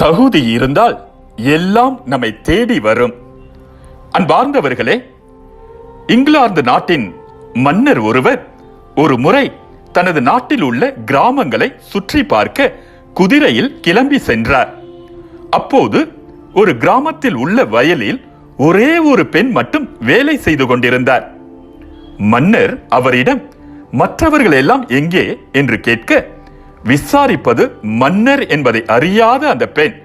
தகுதி இருந்தால் எல்லாம் நம்மை தேடி வரும். அன்பார்ந்தவர்களே, இங்கிலாந்து நாட்டின் மன்னர் ஒருவர் ஒரு முறை தனது நாட்டில் உள்ள கிராமங்களை சுற்றி பார்க்க குதிரையில் கிளம்பி சென்றார். அப்போது ஒரு கிராமத்தில் உள்ள வயலில் ஒரே ஒரு பெண் மட்டும் வேலை செய்து கொண்டிருந்தார். மன்னர் அவரிடம் மற்றவர்கள் எல்லாம் எங்கே என்று கேட்க, விசாரிப்பது மன்னர் என்பதை அறியாத அந்த பெண்,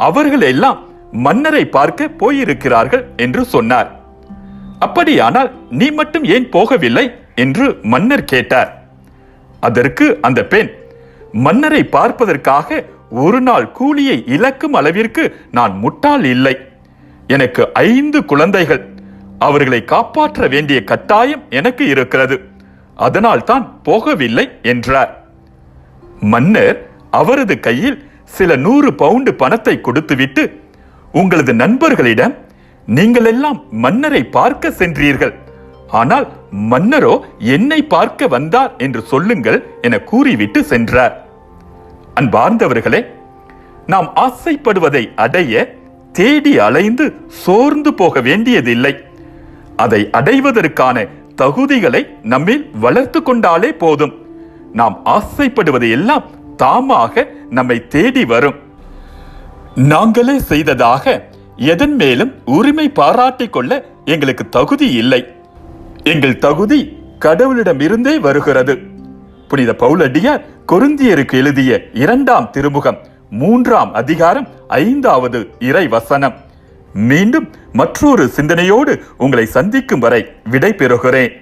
அவர்கள் எல்லாம் மன்னரை பார்க்க போயிருக்கிறார்கள் என்று சொன்னார். அப்படியானால் நீ மட்டும் ஏன் போகவில்லை என்று மன்னர் கேட்டார். அதற்கு அந்த பெண், மன்னரை பார்ப்பதற்காக ஒரு நாள் கூலியை இழக்கும் அளவிற்கு நான் முட்டாள் இல்லை. எனக்கு 5 குழந்தைகள், அவர்களை காப்பாற்ற வேண்டிய கட்டாயம் எனக்கு இருக்கிறது, அதனால் தான் போகவில்லை என்றார். மன்னர் அவரது கையில் சில 100 பவுண்டு பணத்தை கொடுத்துவிட்டு, உங்களது நண்பர்களிடம் நீங்கள் எல்லாம் மன்னரை பார்க்க சென்றீர்கள், ஆனால் மன்னரோ என்னை பார்க்க வந்தார் என்று சொல்லுங்கள் என கூறிவிட்டு சென்றார். அன்பார்ந்தவர்களே, நாம் ஆசைப்படுவதை அடைய தேடி அலைந்து சோர்ந்து போக வேண்டியதில்லை. அதை அடைவதற்கான தகுதிகளை நம்மில் வளர்த்து கொண்டாலே போதும். நாம் ஆசைப்படுவது எல்லாம் தாமாக நம்மை தேடி வரும். நாங்களே செய்ததாக எதன் மேலும் உரிமை பாராட்டிக் கொள்ள எங்களுக்கு தகுதி இல்லை. எங்கள் தகுதி கடவுளிடமிருந்தே வருகிறது. புனித பவுலடியார் கொரிந்தியருக்கு எழுதிய 2ஆம் திருமுகம் 3ஆம் அதிகாரம் 5வது இறை வசனம். மீண்டும் மற்றொரு சிந்தனையோடு உங்களை சந்திக்கும் வரை விடை பெறுகிறேன்.